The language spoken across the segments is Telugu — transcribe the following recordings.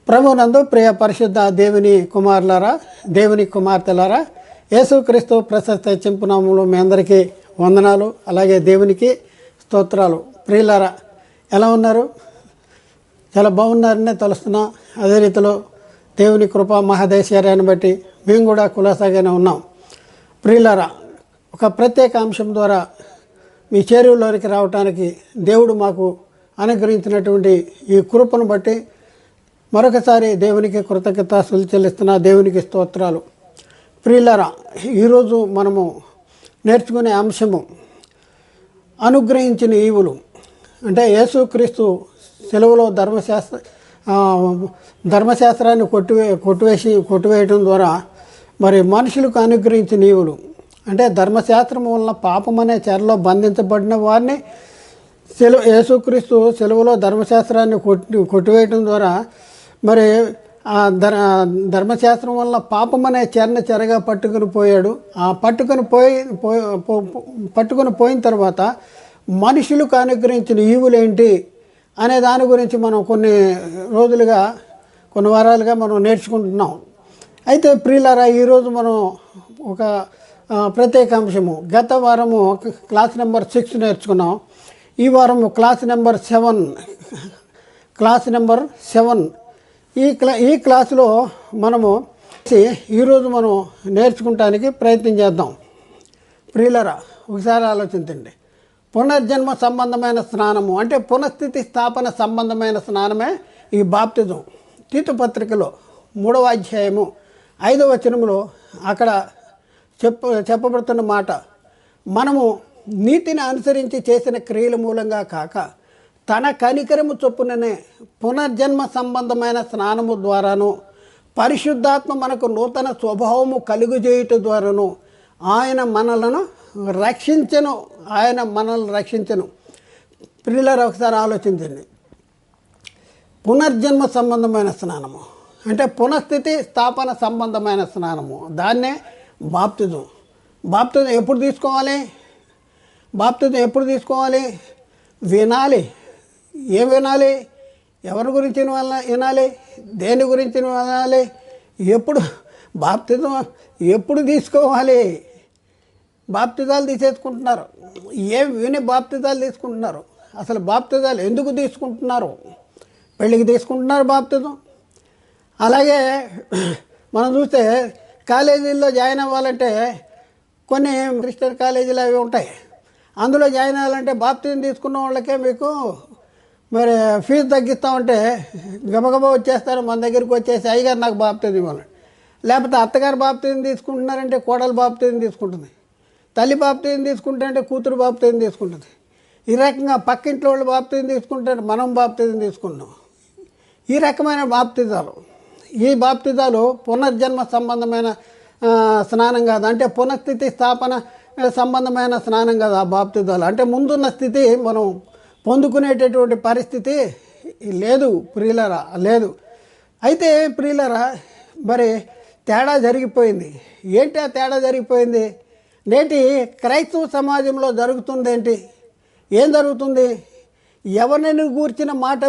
ప్రభునందు ప్రియ పరిశుద్ధ దేవుని కుమారులారా, దేవుని కుమార్తెలారా, యేసుక్రీస్తు ప్రశస్త చింపునామములు మీ అందరికీ వందనాలు. అలాగే దేవునికి స్తోత్రాలు. ప్రియులారా, ఎలా ఉన్నారు? చాలా బాగున్నారనే తెలుస్తున్నాం. అదే రీతిలో దేవుని కృప మహాదేశ్వర్యాన్ని బట్టి మేము కూడా కులాసాగానే ఉన్నాం. ప్రియులారా, ఒక ప్రత్యేక అంశం ద్వారా మీ చేరువలోనికి రావటానికి దేవుడు మాకు అనుగ్రహించినటువంటి ఈ కృపను బట్టి మరొకసారి దేవునికి కృతజ్ఞతాస్తులు చెల్లిస్తున్న దేవునికి స్తోత్రాలు. ప్రియులారా, ఈరోజు మనము నేర్చుకునే అంశము అనుగ్రహించిన ఈవులు. యేసుక్రీస్తు సెలవులో ధర్మశాస్త్రాన్ని కొట్టివేయటం ద్వారా మరి మనుషులకు అనుగ్రహించిన ఈవులు ధర్మశాస్త్రం వలన పాపం అనే చెరలో బంధించబడిన వారిని యేసుక్రీస్తు సెలవులో ధర్మశాస్త్రాన్ని కొట్టివేయటం ద్వారా మరి ఆ ధర్మశాస్త్రం వల్ల పాపం అనే చెరగా పట్టుకుని పోయాడు. ఆ పట్టుకుని పోయిన తర్వాత మనుషులకు అనుగ్రహించిన ఈవులేంటి అనే దాని గురించి మనం కొన్ని వారాలుగా మనం నేర్చుకుంటున్నాం. అయితే ప్రియులారా, ఈరోజు మనం ఒక ప్రత్యేక అంశము, గత వారము క్లాస్ నెంబర్ 6 నేర్చుకున్నాం. ఈ వారము క్లాస్ నెంబర్ 7 ఈ క్లాసులో మనము ఈరోజు మనం నేర్చుకుంటానికి ప్రయత్నం చేద్దాం. ప్రియులరా, ఒకసారి ఆలోచించండి. పునర్జన్మ సంబంధమైన స్నానము పునఃస్థితి స్థాపన సంబంధమైన స్నానమే ఈ బాప్తిజం. తీతు పత్రికలో 3వ అధ్యాయము 5వ వచనములో అక్కడ చెప్పబడుతున్న మాట, మనము నీతిని అనుసరించి చేసిన క్రియల మూలంగా కాక తన కనికరము చొప్పుననే పునర్జన్మ సంబంధమైన స్నానము ద్వారాను పరిశుద్ధాత్మ మనకు నూతన స్వభావము కలుగుచేయుట ద్వారాను ఆయన మనలను రక్షించెను. పిల్లలు ఒకసారి ఆలోచించండి. పునర్జన్మ సంబంధమైన స్నానము పునఃస్థితి స్థాపన సంబంధమైన స్నానము, దాన్నే బాప్తిజం. బాప్తిజం ఎప్పుడు తీసుకోవాలి? వినాలి. ఏం వినాలి? ఎవరి గురించి వినాలి? దేని గురించి వినాలి? బాప్తిజం ఎప్పుడు తీసుకోవాలి? బాప్తిజాలు తీసేసుకుంటున్నారు. ఏం విని బాప్తిజాలు తీసుకుంటున్నారు? అసలు బాప్తిజాలు ఎందుకు తీసుకుంటున్నారు? పెళ్ళికి తీసుకుంటున్నారు బాప్తిజం. అలాగే మనం చూస్తే కాలేజీల్లో జాయిన్ అవ్వాలంటే కొన్ని క్రిస్టియన్ కాలేజీలు అవి ఉంటాయి. అందులో జాయిన్ అవ్వాలంటే బాప్తిజం తీసుకున్న వాళ్ళకే మీకు మరి ఫీజు తగ్గిస్తామంటే గబగబా వచ్చేస్తారు. మన దగ్గరికి వచ్చేసి, అయ్యగారు నాకు బాప్తిజం ఇవ్వాలి. లేకపోతే అత్తగారు బాప్తిజం తీసుకుంటున్నారంటే కోడలు బాప్తిజం తీసుకుంటుంది. తల్లి బాప్తిజం తీసుకుంటే కూతురు బాప్తిజం తీసుకుంటుంది. ఈ రకంగా పక్కింట్లో వాళ్ళు బాప్తిజం తీసుకుంటే మనం బాప్తిజం తీసుకుంటాం. ఈ రకమైన బాప్తిజాలు, ఈ బాప్తిజాలు పునర్జన్మ సంబంధమైన స్నానం కాదు. పునఃస్థితి స్థాపన సంబంధమైన స్నానం కాదు ఆ బాప్తిజాలు. ముందున్న స్థితి మనం పొందుకునేటటువంటి పరిస్థితి లేదు ప్రియులరా, లేదు. అయితే ప్రియులరా, మరి తేడా జరిగిపోయింది. ఏంటి ఆ తేడా జరిగిపోయింది? నేటి క్రైస్తవ సమాజంలో జరుగుతుంది ఏం జరుగుతుంది? ఎవరిని గూర్చిన మాట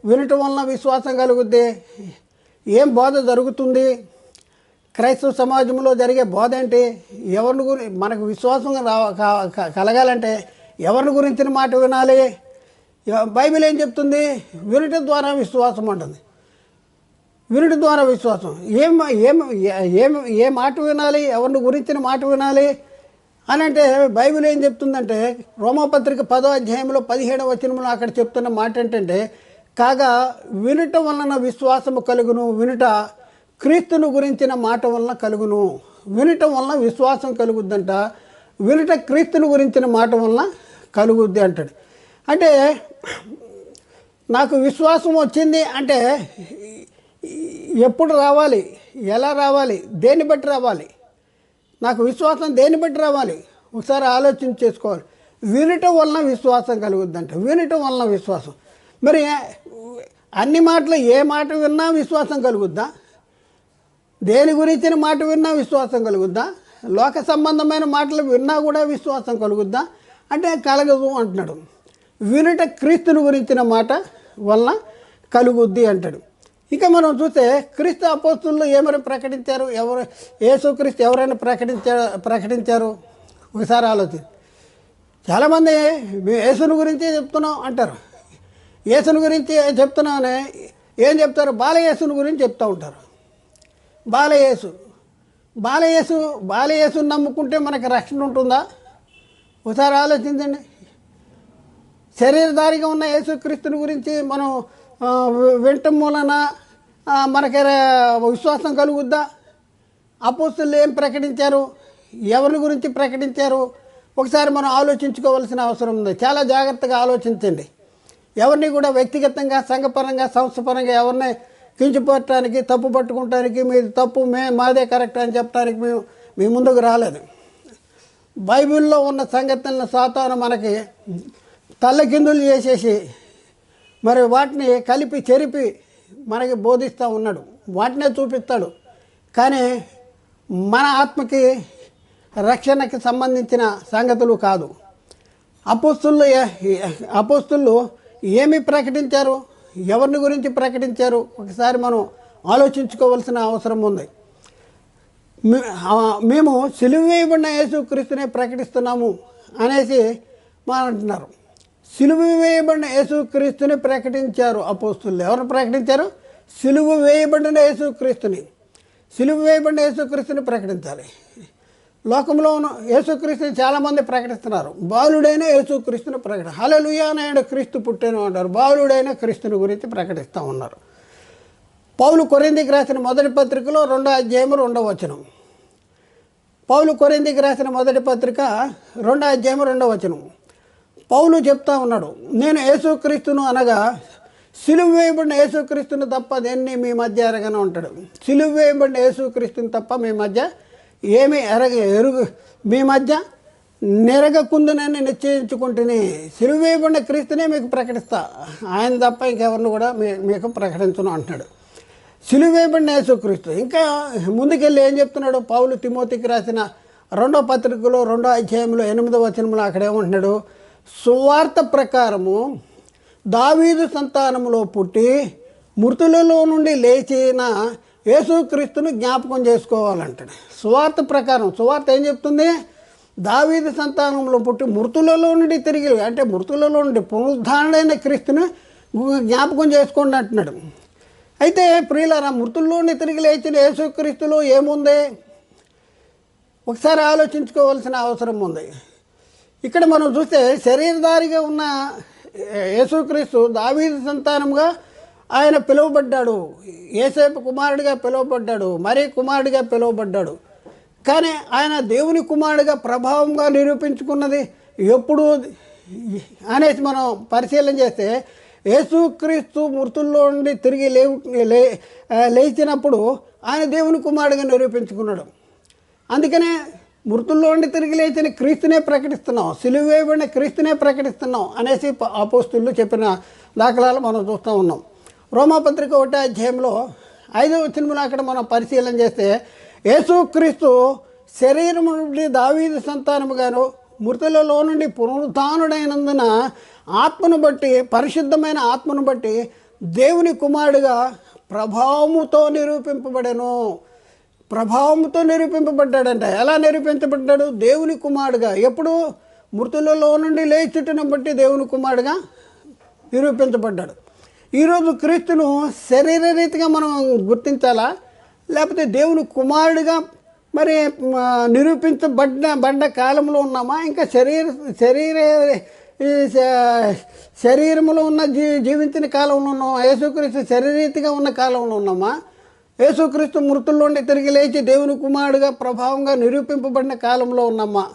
వినటం వలన విశ్వాసం కలుగుద్ది? ఏం బోధ జరుగుతుంది? క్రైస్తవ సమాజంలో జరిగే బోధ ఏంటి? మనకు విశ్వాసం కలగాలంటే ఎవరిని గురించిన మాట వినాలి? బైబిల్ ఏం చెప్తుంది? వినటం ద్వారా విశ్వాసం అంటుంది. వినటం ద్వారా విశ్వాసం. ఏ మాట వినాలి? ఎవరిని గురించిన మాట వినాలి అని బైబిల్ ఏం చెప్తుందంటే, రోమాపత్రిక 10వ అధ్యాయంలో 17వ వచనంలో అక్కడ చెప్తున్న మాట ఏంటంటే, కాగా వినటం వలన విశ్వాసము కలుగును, వినుట క్రీస్తును గురించిన మాట వలన కలుగును. వినటం వలన విశ్వాసం కలుగుద్దంట, వినుట క్రీస్తును గురించిన మాట వలన కలుగుద్ది అంటాడు. నాకు విశ్వాసం వచ్చింది ఎప్పుడు రావాలి? ఎలా రావాలి? దేన్ని బట్టి రావాలి? నాకు విశ్వాసం దేన్ని బట్టి రావాలి? ఒకసారి ఆలోచన చేసుకోవాలి. వినటం వలన విశ్వాసం కలుగుద్దంట. వినటం వలన విశ్వాసం. మరి అన్ని మాటలు ఏ మాట విన్నా విశ్వాసం కలుగుద్దా? దేని గురించిన మాట విన్నా విశ్వాసం కలుగుద్దా? లోక సంబంధమైన మాటలు విన్నా కూడా విశ్వాసం కలుగుద్దా? కలగదు అంటున్నాడు. వినుట క్రీస్తుని గురించిన మాట వలన కలుగుద్ది అంటాడు. ఇక మనం చూస్తే క్రీస్తు అపోస్తులు ఏమని ప్రకటించారు, యేసుక్రీస్తు ఎవరైనా ప్రకటించారు ఒకసారి ఆలోచించి. చాలామంది యేసుని గురించి చెప్తున్నాం అంటారు. యేసుని గురించి చెప్తున్నామని ఏం చెప్తారు, బాలయేసుని గురించి చెప్తూ ఉంటారు. బాలయేసుని నమ్ముకుంటే మనకి రక్షణ ఉంటుందా? ఒకసారి ఆలోచించండి. శరీరధారిగా ఉన్న యేసుక్రీస్తుని గురించి మనం వినటం మూలన మనకి విశ్వాసం కలుగుద్దా? అపోస్తులు ఏం ప్రకటించారు, ఎవరి గురించి ప్రకటించారు, ఒకసారి మనం ఆలోచించుకోవాల్సిన అవసరం ఉంది. చాలా జాగ్రత్తగా ఆలోచించండి. ఎవరిని కూడా వ్యక్తిగతంగా, సంఘపరంగా, సంస్థపరంగా ఎవరిని కించిపట్టడానికి, తప్పు పట్టుకుంటానికి, మీది తప్పు మాదే కరెక్ట్ అని చెప్పడానికి మేము మీ ముందుకు రాలేదు. బైబిల్లో ఉన్న సంగతులను సాతాను మనకి తల్లకిందులు చేసేసి మరి వాటిని కలిపి చెరిపి మనకి బోధిస్తూ ఉన్నాడు, వాటినే చూపిస్తాడు. కానీ మన ఆత్మకి రక్షణకి సంబంధించిన సంగతులు కాదు. అపోస్తులు ఏమి ప్రకటించారు, ఎవరిని గురించి ప్రకటించారు, ఒకసారి మనం ఆలోచించుకోవాల్సిన అవసరం ఉంది. మేము సిలువ వేయబడిన యేసుక్రీస్తునే ప్రకటిస్తున్నాము అనేసి మనం అంటున్నారు. సిలువ వేయబడిన యేసుక్రీస్తుని ప్రకటించారు అపోస్తులు. ఎవరు ప్రకటించారు? సిలువ వేయబడిన యేసుక్రీస్తుని. సిలువ వేయబడిన యేసుక్రీస్తుని ప్రకటించాలి. లోకంలో ఉన్న యేసుక్రీస్తుని చాలామంది ప్రకటిస్తున్నారు. బాలుడైన యేసుక్రీస్తుని హల్లెలూయా నాయన క్రీస్తు పుట్టెను అంటారు. బాలుడైన క్రీస్తుని గురించి ప్రకటిస్తూ ఉన్నారు. పౌలు కొరింథీకి రాసిన మొదటి పత్రికలో 2వ అధ్యాయం 2వ వచనం. పౌలు కొరింథీకి రాసిన మొదటి పత్రిక 2వ అధ్యాయం 2వ వచనం. పౌలు చెప్తా ఉన్నాడు, నేను యేసుక్రీస్తును అనగా సిలువ వేయబడిన యేసుక్రీస్తుని తప్ప దేన్ని మీ మధ్య ఎరగను అంటాడు. సిలువ వేయబడిన యేసుక్రీస్తుని తప్ప మీ మధ్య ఏమీ మీ మధ్య నెరగకుందునని నిశ్చయించుకుంటుని సిలువ వేయబడిన క్రీస్తునే మీకు ప్రకటిస్తా, ఆయన తప్ప ఇంకెవరిని కూడా మీకు ప్రకటించను అంటున్నాడు. సిలువ వేయబడిన యేసుక్రీస్తు. ఇంకా ముందుకెళ్ళి ఏం చెప్తున్నాడు పౌలు తిమోతికి రాసిన 2వ పత్రికలో 2వ అధ్యాయంలో 8వ వచనంలో అక్కడేమంటున్నాడు, సువార్త ప్రకారము దావీదు సంతానములో పుట్టి మృతులలో నుండి లేచిన యేసుక్రీస్తును జ్ఞాపకం చేసుకోవాలంటాడు. సువార్త ప్రకారం, సువార్త ఏం చెప్తుంది, దావీదు సంతానంలో పుట్టి మృతులలో నుండి తిరిగి, అంటే మృతులలో నుండి పునరుద్ధారణైన క్రీస్తుని జ్ఞాపకం చేసుకోండి అంటున్నాడు. అయితే ప్రియులారా, మృతుల్లో నుండి తిరిగి లేచిన యేసుక్రీస్తులో ఏముంది ఒకసారి ఆలోచించుకోవాల్సిన అవసరం ఉంది. ఇక్కడ మనం చూస్తే శరీరధారిగా ఉన్న యేసుక్రీస్తు దావీదు సంతానంగా ఆయన పిలువబడ్డాడు, యేసేపు కుమారుడిగా పిలువబడ్డాడు, మరి కుమారుడిగా పిలువబడ్డాడు. కానీ ఆయన దేవుని కుమారుడిగా ప్రభావంగా నిరూపించుకున్నది ఎప్పుడు అనేసి మనం పరిశీలన చేస్తే, యేసుక్రీస్తు మృతుల్లో నుండి తిరిగి లేచినప్పుడు ఆయన దేవుని కుమారుడిగా నిరూపించుకున్నాడు. అందుకనే మృతుల్లో నుండి తిరిగి లేచిన క్రీస్తునే ప్రకటిస్తున్నాం, సిలువ వేయబడిన క్రీస్తునే ప్రకటిస్తున్నాం అనేసి అపోస్తులు చెప్పిన దాఖలాలు మనం చూస్తూ ఉన్నాం. రోమాపత్రిక 1వ అధ్యాయంలో 5వ వచనంలో అక్కడ మనం పరిశీలన చేస్తే, యేసుక్రీస్తు శరీరం నుండి దావీదు సంతానముగాను మృతులలో నుండి పునరుత్థానుడైనందున ఆత్మను బట్టి, పరిశుద్ధమైన ఆత్మను బట్టి దేవుని కుమారుడిగా ప్రభావముతో నిరూపింపబడెను. ప్రభావంతో నిరూపింపబడ్డాడంట. ఎలా నిరూపించబడ్డాడు? దేవుని కుమారుడుగా. ఎప్పుడు? మృతులలో నుండి లేచుటను బట్టి దేవుని కుమారుడుగా నిరూపించబడ్డాడు. ఈరోజు క్రీస్తును శరీరరీతిగా మనం గుర్తించాలా, లేకపోతే దేవుని కుమారుడిగా మరి నిరూపించబడ్డ కాలంలో ఉన్నామా, ఇంకా శరీరములో ఉన్న జీవించిన కాలంలో ఉన్నామా, యేసుక్రీస్తు శరీరీతిగా ఉన్న కాలంలో ఉన్నామా, యేసుక్రీస్తు మృతుల్లోండి తిరిగి లేచి దేవుని కుమారుడుగా ప్రభావంగా నిరూపింపబడిన కాలంలో ఉన్నామా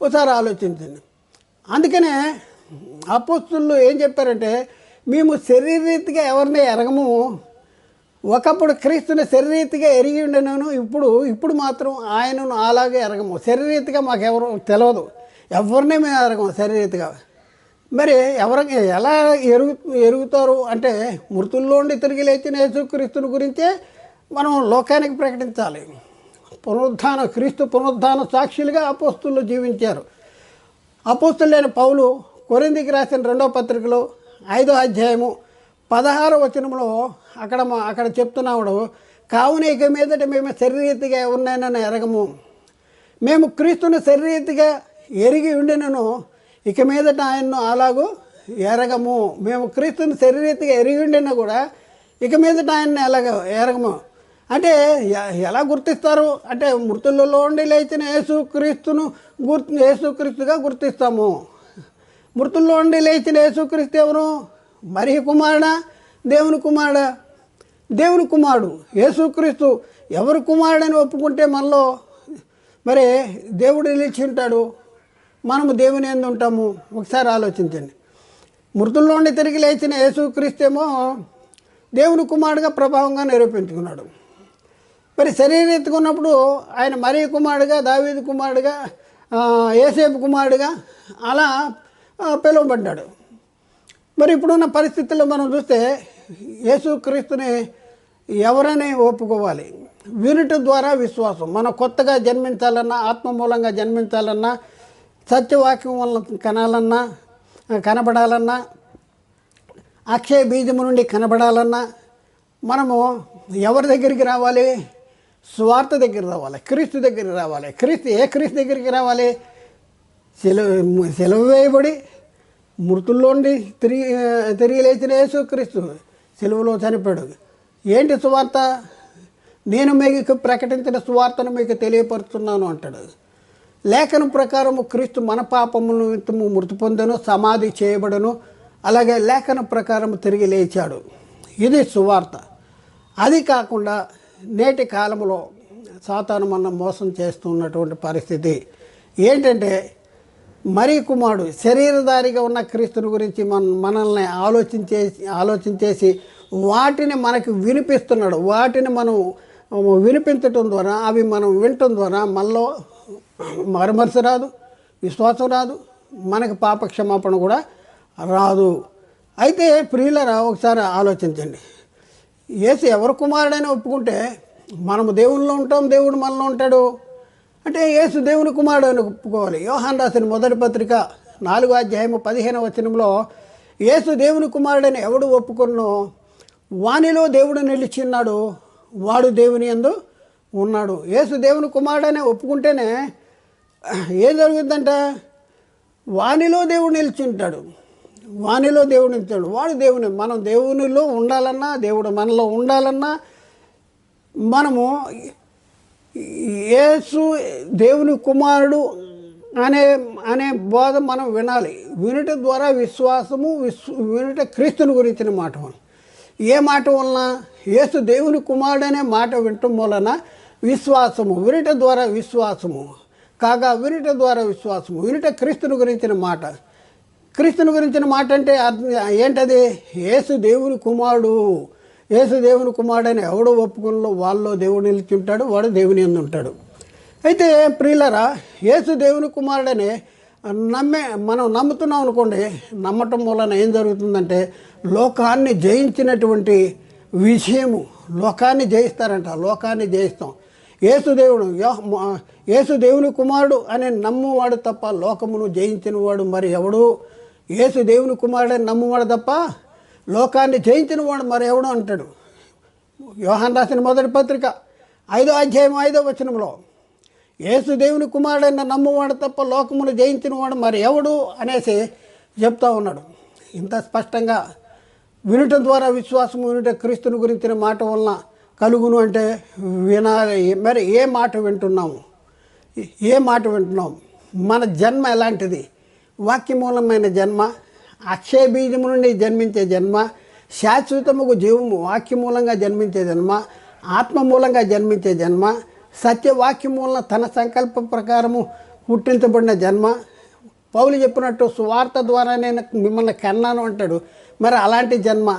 ఒకసారి ఆలోచించండి. అందుకనే అపోస్తులు ఏం చెప్పారంటే, మేము శరీరీతిగా ఎవరిని ఎరగము, ఒకప్పుడు క్రీస్తుని శరీరీతిగా ఎరిగి ఉండను, ఇప్పుడు మాత్రం ఆయనను అలాగే ఎరగము. శరీరీతిగా మాకెవరు తెలియదు, ఎవరినే మేము ఎరగము శరీరీతిగా. మరి ఎవరికి ఎలా ఎరుగుతారు అంటే, మృతుల్లోండి తిరిగి లేచిన యేసుక్రీస్తుని గురించే మనం లోకానికి ప్రకటించాలి. క్రీస్తు పునరుద్ధాన సాక్షులుగా అపోస్తులు జీవించారు. అపోస్తులైన పౌలు కొరింథీకి రాసిన 2వ పత్రికలో 5వ అధ్యాయము 16వ వచనంలో అక్కడ చెప్తున్నాడు, కావున ఇక మీదట మేము శరీరీతిగా ఉన్నానని ఎరగము, మేము క్రీస్తుని శరీరీతిగా ఎరిగి ఉండినను ఇక మీదట ఆయన్ను అలాగూ ఎరగము. మేము క్రీస్తుని శరీరీతిగా ఎరిగి ఉండినా కూడా ఇక మీదట ఆయన్ని ఎరగము అంటే ఎలా గుర్తిస్తారు అంటే, మృతులలో ఉండి లేచిన యేసుక్రీస్తుగా గుర్తిస్తాము. మృతుల్లో ఉండి లేచిన యేసుక్రీస్తు ఎవరు? మరి కుమారుడా, దేవుని కుమారుడా? దేవుని కుమారుడు యేసుక్రీస్తు. ఎవరు కుమారుడని ఒప్పుకుంటే మనలో మరి దేవుడు నిలిచి ఉంటాడు, మనము దేవుని యందు ఉంటాము. ఒకసారి ఆలోచించండి. మృతుల్లో ఉండి తిరిగి లేచిన యేసుక్రీస్తు ఏమో దేవుని కుమారుడుగా ప్రభావంగా నిరూపించుకున్నాడు. మరి శరీరం ఎత్తుకున్నప్పుడు ఆయన మరి కుమారుడుగా, దావీదు కుమారుడుగా, యేసేపు కుమారుడుగా అలా పిలువబడ్డాడు. మరి ఇప్పుడున్న పరిస్థితుల్లో మనం చూస్తే యేసుక్రీస్తుని ఎవరని ఒప్పుకోవాలి? వినుట ద్వారా విశ్వాసం. మనం కొత్తగా జన్మించాలన్నా, ఆత్మ మూలంగా జన్మించాలన్నా, సత్యవాక్యం వల్ల కనబడాలన్నా, అక్షయ బీజము నుండి కనబడాలన్నా మనము ఎవరి దగ్గరికి రావాలి? స్వార్థ దగ్గర రావాలి, క్రీస్తు దగ్గరికి రావాలి. క్రీస్తు దగ్గరికి రావాలి? సెలవు వేయబడి మృతుల్లోండి తిరిగి లేచిన యేసుక్రీస్తు సెలవులో చనిపోయాడు. ఏంటి సువార్త? నేను మీకు ప్రకటించిన సువార్తను మీకు తెలియపరుస్తున్నాను అంటాడు. లేఖనం ప్రకారము క్రీస్తు మన పాపముల నిమిత్తము మృతి పొందెను, సమాధి చేయబడను, అలాగే లేఖన ప్రకారం తిరిగి లేచాడు. ఇది సువార్త. అది కాకుండా నేటి కాలంలో సాతాను మనం మోసం చేస్తున్నటువంటి పరిస్థితి ఏంటంటే, మరి కుమారుడు శరీరధారిగా ఉన్న క్రీస్తుని గురించి మనల్ని ఆలోచించేసి వాటిని మనకు వినిపిస్తున్నాడు. వాటిని మనం వినిపించటం ద్వారా, అవి మనం వినటం ద్వారా మనలో మరమరస రాదు, విశ్వాసం రాదు, మనకు పాప క్షమాపణ కూడా రాదు. అయితే ప్రియులరా, ఒకసారి ఆలోచించండి. యేసు ఎవరు కుమారుడని ఒప్పుకుంటే మనము దేవునిలో ఉంటాం, దేవుడు మనలో ఉంటాడు. అంటే యేసు దేవుని కుమారుడు అని ఒప్పుకోవాలి. యోహాను రాసిన మొదటి పత్రిక 4వ అధ్యాయము 15వ వచనంలో యేసు దేవుని కుమారుడని ఎవడు ఒప్పుకున్నో వానిలో దేవుడు నిలిచిన్నాడు, వాడు దేవుని యందు ఉన్నాడు. యేసు దేవుని కుమారుడని ఒప్పుకుంటేనే ఏం జరుగుతుందంట? వానిలో దేవుడు నిలిచి ఉంటాడు, వానిలో దేవుడు నిలిచాడు, వాడు దేవుని. మనం దేవునిలో ఉండాలన్నా, దేవుడు మనలో ఉండాలన్నా మనము యేసు దేవుని కుమారుడు అనే బోధ మనం వినాలి. వినుట ద్వారా విశ్వాసము, వినుట క్రీస్తుని గురించిన మాట. ఏ మాట వలన? యేసు దేవుని కుమారుడు అనే మాట వినటం వలన విశ్వాసము, వినుట ద్వారా విశ్వాసము కాగా వినుట ద్వారా విశ్వాసము, వినుట క్రీస్తుని గురించిన మాట. క్రీస్తుని గురించిన మాట అంటే ఏంటది? యేసు దేవుని కుమారుడు. యేసు దేవుని కుమారుడు అని ఎవడు ఒప్పుకున్నో వాళ్ళలో దేవుడు నిలిచి ఉంటాడు, వాడు దేవుని యందు ఉంటాడు. అయితే ప్రియులరా, యేసు దేవుని కుమారుడని మనం నమ్ముతున్నాం అనుకోండి. నమ్మటం వలన ఏం జరుగుతుందంటే లోకాన్ని జయించినటువంటి విషయము. లోకాన్ని జయిస్తారంట, లోకాన్ని జయిస్తాం. యేసు దేవుని కుమారుడు అని నమ్మువాడు తప్ప లోకమును జయించిన వాడు మరి ఎవడు? యేసు దేవుని కుమారుడని నమ్మువాడు తప్ప లోకాన్ని జయించిన వాడు మరి ఎవడు అంటాడు. యోహాను రాసిన మొదటి పత్రిక 5వ అధ్యాయం 5వ వచనంలో యేసు దేవుని కుమారుడైన నమ్మువాడు తప్ప లోకమును జయించిన వాడు మరి ఎవడు అనేసి చెప్తా ఉన్నాడు. ఇంత స్పష్టంగా వినటం ద్వారా విశ్వాసం, వినుట క్రీస్తుని గురించిన మాట వలన కలుగును అంటే వినాలి. మరి ఏ మాట వింటున్నాము? మన జన్మ ఎలాంటిది? వాక్యమూలమైన జన్మ, అక్షయ బీజము నుండి జన్మించే జన్మ, శాశ్వతముకు జీవము వాక్యమూలంగా జన్మించే జన్మ, ఆత్మ మూలంగా జన్మించే జన్మ, సత్యవాక్యమూలన తన సంకల్ప ప్రకారము పుట్టించబడిన జన్మ. పౌలు చెప్పినట్టు సువార్త ద్వారా నేను మిమ్మల్ని కన్నాను అంటాడు. మరి అలాంటి జన్మ,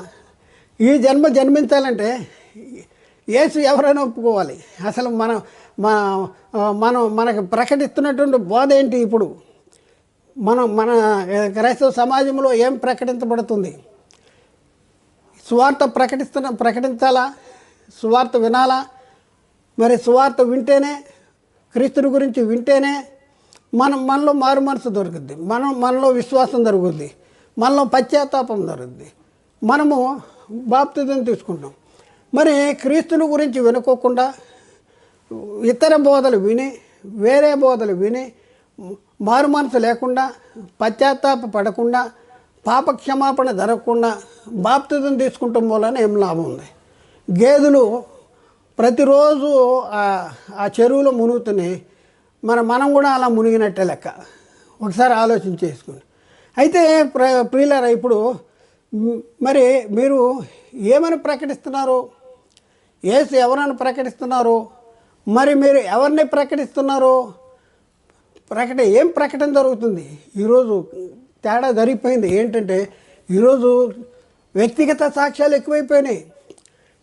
ఈ జన్మ జన్మించాలంటే యేసు ఎవరైనా ఒప్పుకోవాలి. అసలు మనకు ప్రకటిస్తున్నటువంటి బోధ ఏంటి? ఇప్పుడు మన క్రైస్తవ సమాజంలో ఏం ప్రకటించబడుతుంది? సువార్త ప్రకటించాలా? సువార్త వినాలా? మరి సువార్త వింటేనే, క్రీస్తుని గురించి వింటేనే మనలో మారు మనసు దొరుకుద్ది, మనలో విశ్వాసం దొరుకుద్ది, మనలో పశ్చాత్తాపం దొరుకుద్ది, మనము బాప్తిజం తీసుకుంటాం. మరి క్రీస్తుని గురించి వినుకోకుండా ఇతర బోధలు విని, వేరే బోధలు విని, మారు మనసు లేకుండా, పశ్చాత్తాప పడకుండా, పాపక్షమాపణ జరగకుండా బాప్తిజం తీసుకుంటాం వలన ఏం లాభం ఉంది? గేదెలు ప్రతిరోజు ఆ చెరువులో మునుగుతున్నాయి, మనం కూడా అలా మునిగినట్టే లెక్క. ఒకసారి ఆలోచన చేసుకోండి. అయితే ప్రియులారా, ఇప్పుడు మరి మీరు ఏమని ప్రకటిస్తున్నారు? యేసు ఎవరని ప్రకటిస్తున్నారు? మరి మీరు ఎవరిని ప్రకటిస్తున్నారు? ఏం ప్రకటన జరుగుతుంది? ఈరోజు తేడా జరిగిపోయింది. ఏంటంటే ఈరోజు వ్యక్తిగత సాక్ష్యాలు ఎక్కువైపోయినాయి.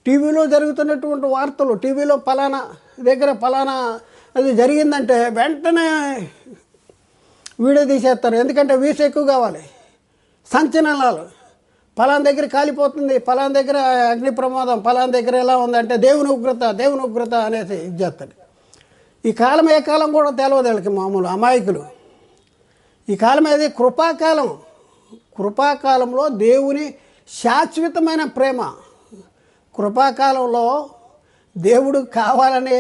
టీవీలో జరుగుతున్నటువంటి వార్తలు, టీవీలో ఫలానా దగ్గర ఫలానా అది జరిగిందంటే వెంటనే వీడియో తీసేస్తారు. ఎందుకంటే వ్యూస్ ఎక్కువ కావాలి. సంచలనాలు, ఫలానా దగ్గర కాలిపోతుంది, ఫలానా దగ్గర అగ్ని ప్రమాదం, ఫలానా దగ్గర ఎలా ఉందంటే దేవుని ఉగ్రత అనేసి ఇది చేస్తాడు. ఈ కాలం ఏ కాలం కూడా తెలియదు వీళ్ళకి, మామూలు అమాయకులు. ఈ కాలం ఏది? కృపాకాలం. కృపాకాలంలో దేవుని శాశ్వతమైన ప్రేమ. కృపాకాలంలో దేవుడు కావాలని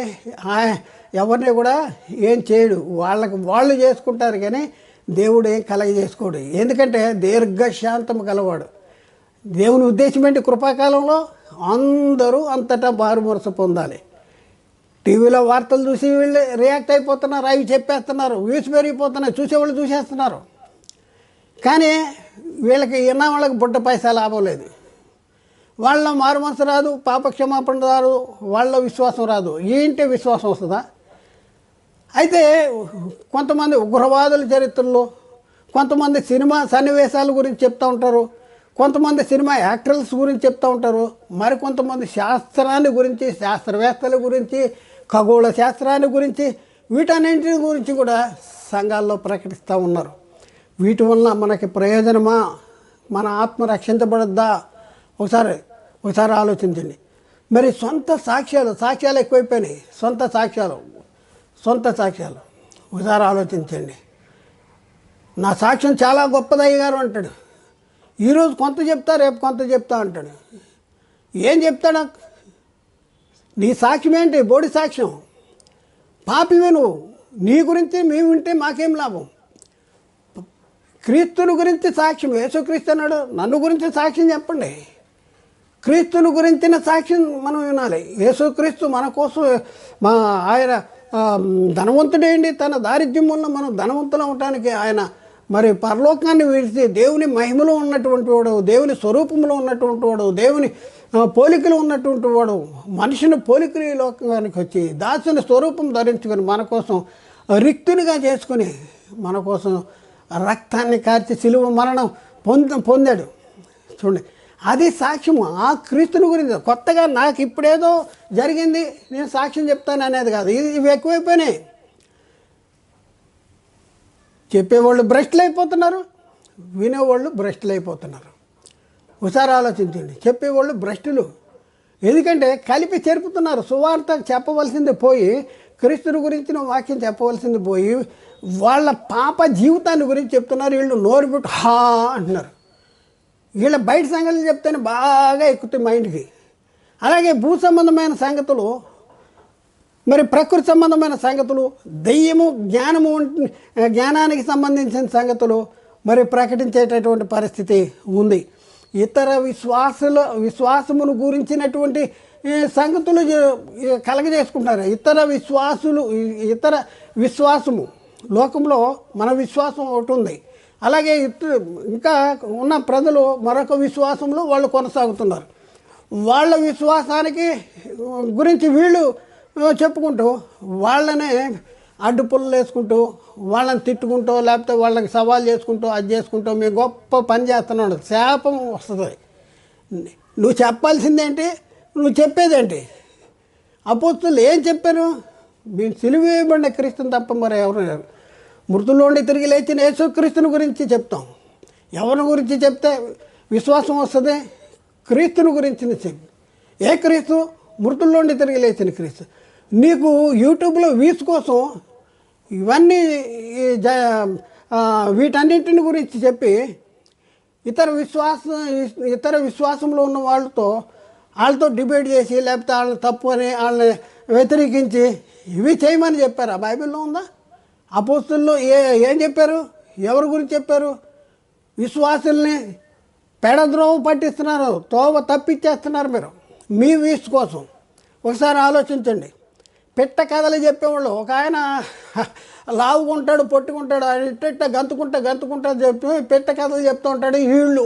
ఎవరిని కూడా ఏం చేయడు. వాళ్ళు చేసుకుంటారు కానీ దేవుడు ఏం కలగజేసుకోడు. ఎందుకంటే దీర్ఘశాంతం గలవాడు. దేవుని ఉద్దేశం ఏంటి? కృపాకాలంలో అందరూ అంతటా మారుమనసు పొందాలి. టీవీలో వార్తలు చూసి వీళ్ళు రియాక్ట్ అయిపోతున్నారు, అవి చెప్పేస్తున్నారు, వ్యూస్ పెరిగిపోతున్నాయి, చూసేవాళ్ళు చూసేస్తున్నారు. కానీ వీళ్ళకి వాళ్ళకి బుడ్డ పైసా లాభం లేదు. వాళ్ళ మారుమనసు రాదు, పాపక్షమాపణ రాదు, వాళ్ళ విశ్వాసం రాదు. ఏంటి విశ్వాసం వస్తుందా? అయితే కొంతమంది ఉగ్రవాదుల చరిత్రలో, కొంతమంది సినిమా సన్నివేశాల గురించి చెప్తూ ఉంటారు, కొంతమంది సినిమా యాక్టర్స్ గురించి చెప్తూ ఉంటారు, మరికొంతమంది శాస్త్రాన్ని గురించి, శాస్త్రవేత్తల గురించి, ఖగోళ శాస్త్రాన్ని గురించి, వీటన్నింటి గురించి కూడా సంఘాల్లో ప్రకటిస్తూ ఉన్నారు. వీటి వలన మనకి ప్రయోజనమా? మన ఆత్మ రక్షించబడద్దా? ఒకసారి ఆలోచించండి. మరి సొంత సాక్ష్యాలు ఎక్కువైపోయినాయి. సొంత సాక్ష్యాలు ఒకసారి ఆలోచించండి. నా సాక్ష్యం చాలా గొప్పదయ్య గారు అంటాడు. ఈరోజు కొంత చెప్తా, రేపు కొంత చెప్తా అంటాడు. ఏం చెప్తాడా? నీ సాక్ష్యం ఏంటి? బోడి సాక్ష్యం. పాపివే నువ్వు. నీ గురించి మేము వింటే మాకేం లాభం? క్రీస్తుని గురించి సాక్ష్యం. యేసుక్రీస్తు అన్నాడు, నన్ను గురించి సాక్ష్యం చెప్పండి. క్రీస్తుని గురించిన సాక్ష్యం మనం వినాలి. యేసుక్రీస్తు మన కోసం ఆయన ధనవంతుడేంటి, తన దారిద్ర్యం వల్ల మనం ధనవంతులు అవటానికి ఆయన మరి పరలోకాన్ని విడిచి దేవుని మహిమలో ఉన్నటువంటి వాడు, దేవుని స్వరూపంలో ఉన్నటువంటి వాడు, దేవుని పోలికలు ఉన్నటువంటి వాడు, మనిషిని పోలికలు ఈ లోకానికి వచ్చి దాసుని స్వరూపం ధరించుకొని మన కోసం రిక్తునిగా చేసుకుని మన కోసం రక్తాన్ని కార్చి సిలువ మరణం పొందాడు. చూడండి, అది సాక్ష్యం. ఆ క్రీస్తుని గురించి కొత్తగా నాకు ఇప్పుడేదో జరిగింది నేను సాక్ష్యం చెప్తాను అనేది కాదు. ఇవి ఎక్కువైపోయినాయి. చెప్పేవాళ్ళు భ్రష్టులు అయిపోతున్నారు, వినేవాళ్ళు భ్రష్టులు అయిపోతున్నారు. ఒకసారి ఆలోచించండి. చెప్పేవాళ్ళు భ్రష్టులు. ఎందుకంటే కలిపి చెరుపుతున్నారు. సువార్త చెప్పవలసింది పోయి, క్రీస్తుని గురించిన వాక్యం చెప్పవలసింది పోయి, వాళ్ళ పాప జీవితాన్ని గురించి చెప్తున్నారు. వీళ్ళు నోరు పెట్టి హా అంటున్నారు. వీళ్ళ బయట సంగతులు చెప్తేనే బాగా ఎక్కుతాయి మైండ్కి. అలాగే భూ సంబంధమైన సంగతులు, మరి ప్రకృతి సంబంధమైన సంగతులు, దెయ్యము, జ్ఞానానికి సంబంధించిన సంగతులు మరి ప్రకటించేటటువంటి పరిస్థితి ఉంది. ఇతర విశ్వాసమును గురించినటువంటి సంగతులు కలగజేసుకుంటారు. ఇతర విశ్వాసము లోకంలో మన విశ్వాసం ఒకటి ఉంది. అలాగే ఇంకా ఉన్న ప్రజలు మరొక విశ్వాసంలో వాళ్ళు కొనసాగుతున్నారు. వాళ్ళ విశ్వాసానికి గురించి వీళ్ళు చెప్పుకుంటూ వాళ్ళనే అడ్డుపుల్లలు వేసుకుంటూ, వాళ్ళని తిట్టుకుంటూ, లేకపోతే వాళ్ళకి సవాల్ చేసుకుంటూ, అది చేసుకుంటూ మేము గొప్ప పని చేస్తున్నాడు. శాపం వస్తుంది. నువ్వు చెప్పాల్సిందేంటి? నువ్వు చెప్పేదేంటి? అపోస్తులు ఏం చెప్పారు? మేము సిలువ వేయబడిన క్రీస్తుని తప్ప మరి ఎవరు లేరు. మృతుల్లోండి తిరిగి లేచిన యేసుక్రీస్తుని గురించి చెప్తాం. ఎవరి గురించి చెప్తే విశ్వాసం వస్తుంది? క్రీస్తుని గురించి చెప్పి. ఏ క్రీస్తు? మృతుల్లోండి తిరిగి లేచిన క్రీస్తు. నీకు యూట్యూబ్లో వ్యూస్ కోసం ఇవన్నీ వీటన్నింటిని గురించి చెప్పి ఇతర ఇతర విశ్వాసంలో ఉన్న వాళ్ళతో డిబేట్ చేసి, లేకపోతే వాళ్ళని తప్పు అని వాళ్ళని వ్యతిరేకించి ఇవి చేయమని చెప్పారు. ఆ బైబిల్లో ఉందా? అపోస్తుల్లో ఏం చెప్పారు? ఎవరి గురించి చెప్పారు? విశ్వాసుల్ని పెడద్రోవ పట్టిస్తున్నారు, తోవ తప్పించేస్తున్నారు మీరు మీ వీస్ కోసం. ఒకసారి ఆలోచించండి. పిట్ట కథలు చెప్పేవాళ్ళు, ఒక ఆయన లావుకుంటాడు, పొట్టుకుంటాడు, ఆయన ఇట్ట గంతుకుంటా చెప్పి పిట్ట కథలు చెప్తూ ఉంటాడు. వీళ్ళు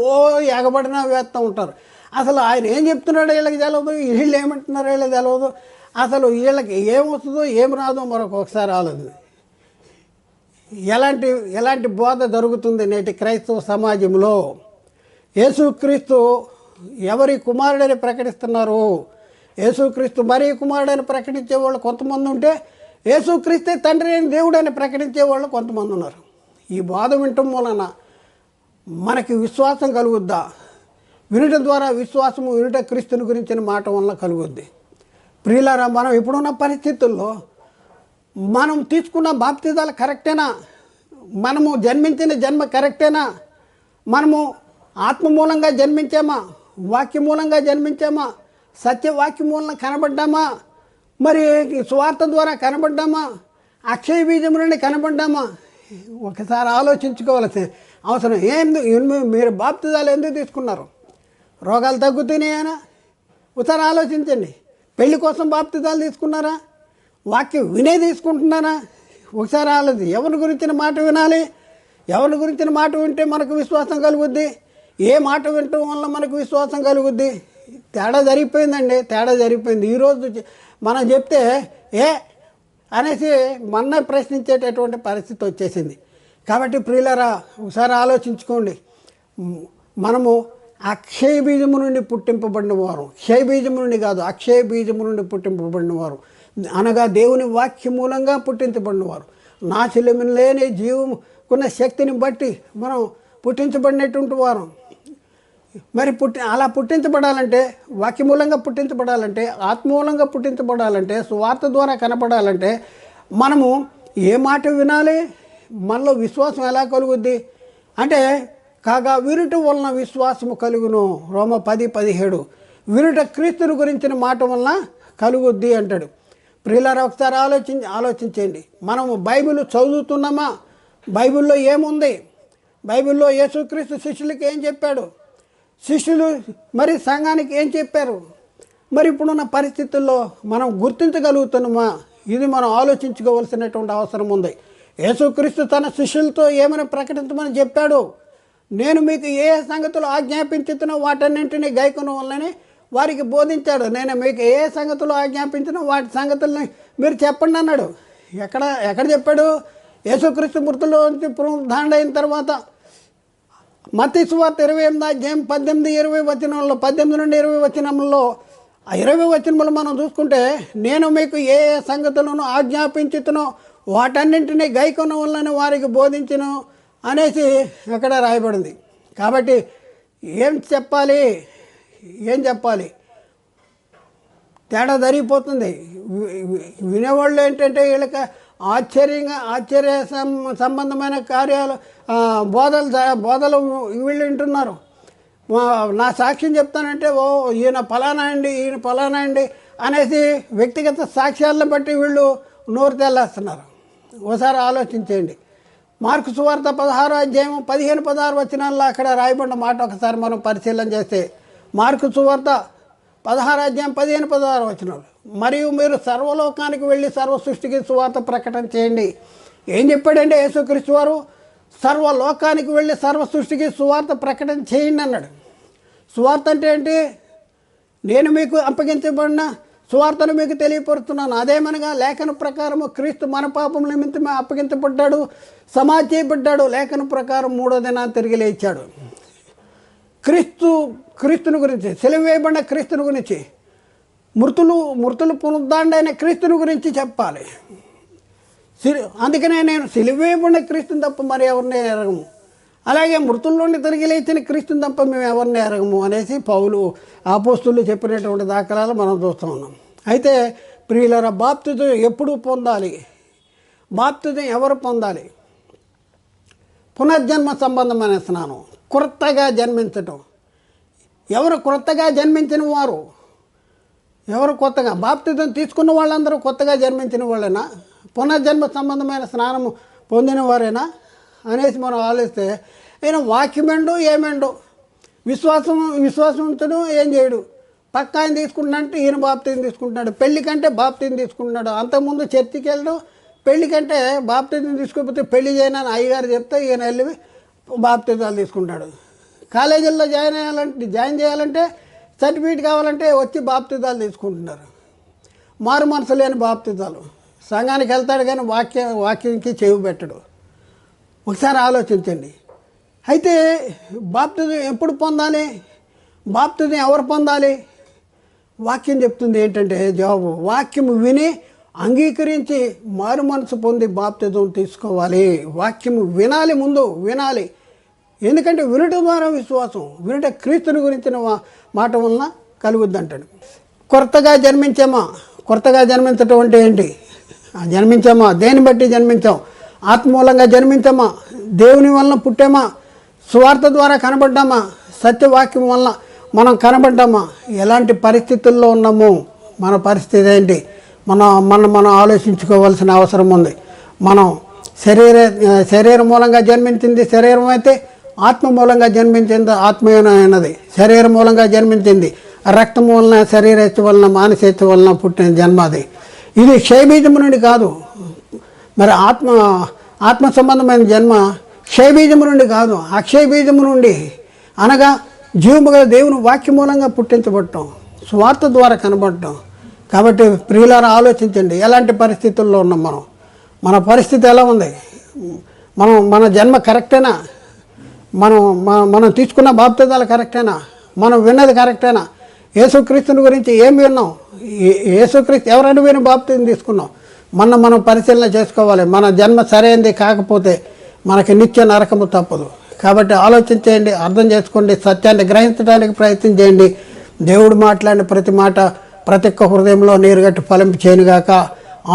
ఎగబడినా వేస్తూ ఉంటారు. అసలు ఆయన ఏం చెప్తున్నాడో వీళ్ళకి తెలియదు, వీళ్ళు ఏమంటున్నారో వీళ్ళకి తెలియదు. అసలు వీళ్ళకి ఏమొస్తుందో ఏం రాదో మరొకసారి ఆలోచన. ఎలాంటి బోధ జరుగుతుంది నేటి క్రైస్తవ సమాజంలో? యేసుక్రీస్తు ఎవరి కుమారుడని ప్రకటిస్తున్నారు? యేసుక్రీస్తు మరీ కుమారుడని ప్రకటించే వాళ్ళు కొంతమంది ఉంటే, యేసుక్రీస్తే తండ్రి అయిన దేవుడు అని ప్రకటించే వాళ్ళు కొంతమంది ఉన్నారు. ఈ బోధ వినటం వలన మనకి విశ్వాసం కలుగుద్దా? వినటం ద్వారా విశ్వాసము, వినుట క్రీస్తుని గురించిన మాట వలన కలుగుద్ది. ప్రియులారా, మనం ఇప్పుడున్న పరిస్థితుల్లో మనం తీసుకున్న బాప్తిజాలు కరెక్టేనా? మనము జన్మించిన జన్మ కరెక్టేనా? మనము ఆత్మ మూలంగా జన్మించామా? వాక్య మూలంగా జన్మించామా? సత్యవాక్య మూలంగా కనబడ్డామా? మరి స్వార్థ ద్వారా కనబడ్డామా? అక్షయ బీజం నుండి కనబడ్డామా? ఒకసారి ఆలోచించుకోవాల్సిన అవసరం. మీరు బాప్తిజాలు ఎందుకు తీసుకున్నారు? రోగాలు తగ్గుతున్నాయనా? ఒకసారి ఆలోచించండి. పెళ్లి కోసం బాప్తిజాలు తీసుకున్నారా? వాక్యం వినే తీసుకుంటున్నారా? ఒకసారి ఆలోచి. ఎవరి గురించిన మాట వినాలి? ఎవరి గురించిన మాట వింటే మనకు విశ్వాసం కలుగుద్ది? ఏ మాట వినటం వల్ల మనకు విశ్వాసం కలుగుద్ది? తేడా జరిగిపోయిందండి, తేడా జరిగిపోయింది. ఈరోజు మనం చెప్తే అనేసి మన ప్రశ్నించేటటువంటి పరిస్థితి వచ్చేసింది. కాబట్టి ప్రియులరా, ఒకసారి ఆలోచించుకోండి. మనము అక్షయ బీజము నుండి పుట్టింపబడిన వారు, క్షయ బీజము నుండి కాదు, అక్షయ బీజము నుండి పుట్టింపబడిన వారు, అనగా దేవుని వాక్య మూలంగా పుట్టించబడినవారు. నాశనం లేని జీవముకున్న శక్తిని బట్టి మనం పుట్టించబడినటువంటి వారు. మరి అలా పుట్టించబడాలంటే, వాక్యమూలంగా పుట్టించబడాలంటే, ఆత్మూలంగా పుట్టించబడాలంటే, సువార్త ద్వారా కనపడాలంటే మనము ఏ మాట వినాలి? మనలో విశ్వాసం ఎలా కలుగుద్ది అంటే, కాగా వినుట వలన విశ్వాసము కలుగును. రోమ 10:17. వినుట క్రీస్తుని గురించిన మాట వలన కలుగుద్ది అంటాడు. ప్రియులారా, ఒకసారి ఆలోచించండి. మనము బైబిల్ చదువుతున్నామా? బైబిల్లో ఏముంది? బైబిల్లో యేసుక్రీస్తు శిష్యులకి ఏం చెప్పాడు? శిష్యులు మరి సంఘానికి ఏం చెప్పారు? మరి ఇప్పుడున్న పరిస్థితుల్లో మనం గుర్తించగలుగుతున్నామా? ఇది మనం ఆలోచించుకోవాల్సినటువంటి అవసరం ఉంది. యేసుక్రీస్తు తన శిష్యులతో ఏమైనా ప్రకటించమని చెప్పాడు? నేను మీకు ఏ సంగతులు ఆజ్ఞాపించుతున్నో వాటన్నింటినీ గైకొన వల్లనే వారికి బోధించాడు. నేను మీకు ఏ సంగతులు ఆజ్ఞాపించినో వాటి సంగతుల్ని మీరు చెప్పండి అన్నాడు. ఎక్కడ చెప్పాడు? యేసుక్రీస్తు మృతుల్లో పునరుద్ధరణ అయిన తర్వాత మత్తయి సువార్త 28:18-20 వచనంలో, 18 నుండి 20 వచనంలో, ఆ 20 వచనములు మనం చూసుకుంటే, నేను మీకు ఏ సంగతులను ఆజ్ఞాపించుతునో వాటన్నింటినీ గైకొన వలన వారికి బోధించును అనేసి అక్కడ రాయబడింది. కాబట్టి ఏం చెప్పాలి? తేడా జరిగిపోతుంది. వినేవాళ్ళు ఏంటంటే వీళ్ళకి ఆశ్చర్య సంబంధమైన కార్యాలు, బోధలు వీళ్ళు వింటున్నారు. నా సాక్ష్యం చెప్తానంటే ఈయన ఫలానా అండి అనేసి వ్యక్తిగత సాక్ష్యాలను బట్టి వీళ్ళు నోరు తెల్లేస్తున్నారు. ఒకసారి ఆలోచించండి. మార్కు సువార్త 16:15-16 వచనాల్లో అక్కడ రాయబడిన మాట ఒకసారి మనం పరిశీలన చేస్తే, మార్కు సువార్త 16:15-16 వచనాలు, మరియు మీరు సర్వలోకానికి వెళ్ళి సర్వ సృష్టికి సువార్త ప్రకటన చేయండి. ఏం చెప్పాడంటే యేసుక్రీస్తు వారు? సర్వలోకానికి వెళ్ళి సర్వ సృష్టికి సువార్త ప్రకటన చేయండి అన్నాడు. సువార్త అంటే ఏంటి? నేను మీకు అప్పగించబడిన సువార్తను మీకు తెలియపరుస్తున్నాను. అదేమనగా లేఖన ప్రకారము క్రీస్తు మన పాపం నిమిత్తమే అప్పగించబడ్డాడు, సమాధి చేయబడ్డాడు, లేఖన ప్రకారం 3వ దినాన్ని తిరిగి లేచాడు. క్రీస్తుని గురించి, సిలువ వేయబడిన క్రీస్తుని గురించి, మృతులు పునరుద్ధరణ క్రీస్తుని గురించి చెప్పాలి. అందుకనే నేను సిలువ వేయబడిన క్రీస్తుని తప్ప మరి ఎవరిని ఎరగము, అలాగే మృతుల నుండి తిరిగి లేచిన క్రీస్తుని తప్ప మేము ఎవరిని ఎరగము అనేసి పౌలు అపోస్తలులు చెప్పినటువంటి దాఖలాలు మనం చూస్తూ ఉన్నాం. అయితే ప్రియులారా, బాప్తిజం ఎప్పుడు పొందాలి? బాప్తిజం ఎవరు పొందాలి? పునర్జన్మ సంబంధమైన స్నానం, క్రొత్తగా జన్మించటం. ఎవరు క్రొత్తగా జన్మించిన వారు? ఎవరు కొత్తగా? బాప్తిజం తీసుకున్న వాళ్ళందరూ కొత్తగా జన్మించిన వాళ్ళేనా? పునర్జన్మ సంబంధమైన స్నానము పొందిన వారేనా అనేసి మనం ఆలోచిస్తే, ఈయన వాక్యమెండు ఏమెండు, విశ్వాసంతో ఏం చేయడు. పక్క ఆయన తీసుకుంటున్నాడంటే ఈయన బాప్తిజం తీసుకుంటున్నాడు. పెళ్లి కంటే బాప్తిజం తీసుకుంటున్నాడు. అంతకుముందు చర్చికి వెళ్ళడు. పెళ్లి కంటే బాప్తిజం తీసుకోకపోతే పెళ్లి చేయనని అయ్యగారు చెప్తే ఈయన వెళ్ళి బాప్తిజాలు తీసుకుంటాడు. కాలేజీల్లో జాయిన్ చేయాలంటే సర్టిఫికేట్ కావాలంటే వచ్చి బాప్తిజాలు తీసుకుంటున్నారు. మారు మనసు లేని బాప్తిజాలు. సంఘానికి వెళ్తాడు కానీ వాక్యంకి చెవి పెట్టడు. ఒకసారి ఆలోచించండి. అయితే బాప్తిజం ఎప్పుడు పొందాలి? బాప్తిజం ఎవరు పొందాలి? వాక్యం చెప్తుంది ఏంటంటే జవాబు, వాక్యం విని అంగీకరించి మారు మనసు పొంది బాప్తిజం తీసుకోవాలి. వాక్యం వినాలి, ముందు వినాలి. ఎందుకంటే వినటం ద్వారా విశ్వాసం, వినట క్రీస్తుని గురించిన మాట వలన కలుగుద్ది అంటాడు. కొత్తగా జన్మించామా? కొత్తగా జన్మించటం అంటే ఏంటి? జన్మించామా? దేని బట్టి జన్మించాం? ఆత్మూలంగా జన్మించామా? దేవుని వలన పుట్టామా? సువార్త ద్వారా కనబడ్డామా? సత్యవాక్యం వలన మనం కనబడ్డామా? ఎలాంటి పరిస్థితుల్లో ఉన్నాము? మన పరిస్థితి ఏంటి? మనం ఆలోచించుకోవాల్సిన అవసరం ఉంది. మనం శరీర మూలంగా జన్మించింది శరీరం అయితే, ఆత్మ మూలంగా జన్మించింది ఆత్మీయమైనది. శరీరం మూలంగా జన్మించింది రక్తం వలన, శరీరేచ్ఛ వలన, మానసేచ్ఛ వలన పుట్టిన జన్మ అది. ఇది క్షయబీజము నుండి కాదు. మరి ఆత్మ సంబంధమైన జన్మ క్షయబీజము నుండి కాదు, అక్షయబీజము నుండి, అనగా జీవము గల దేవుని వాక్య మూలంగా పుట్టించబడటం, స్వార్థ ద్వారా కనబడటం. కాబట్టి ప్రియులారా ఆలోచించండి, ఎలాంటి పరిస్థితుల్లో ఉన్నాం మనం? మన పరిస్థితి ఎలా ఉంది? మన జన్మ కరెక్టేనా? మనం తీసుకున్న బాప్తిజాలు కరెక్టేనా? మనం విన్నది కరెక్టేనా? యేసుక్రీస్తుని గురించి ఏం విన్నాం? యేసుక్రీస్తు ఎవరైనా విని బాప్తిజం తీసుకున్నాం? మనం పరిశీలన చేసుకోవాలి. మన జన్మ సరైనది కాకపోతే మనకి నిత్య నరకము తప్పదు. కాబట్టి ఆలోచించేయండి, అర్థం చేసుకోండి, సత్యాన్ని గ్రహించడానికి ప్రయత్నం చేయండి. దేవుడు మాట్లాడిన ప్రతి మాట ప్రతి ఒక్క హృదయంలో నీరుగట్టి ఫలింపు చేయనుగాక.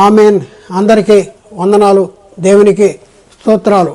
ఆమెన్. అందరికీ వందనాలు. దేవునికి స్తోత్రాలు.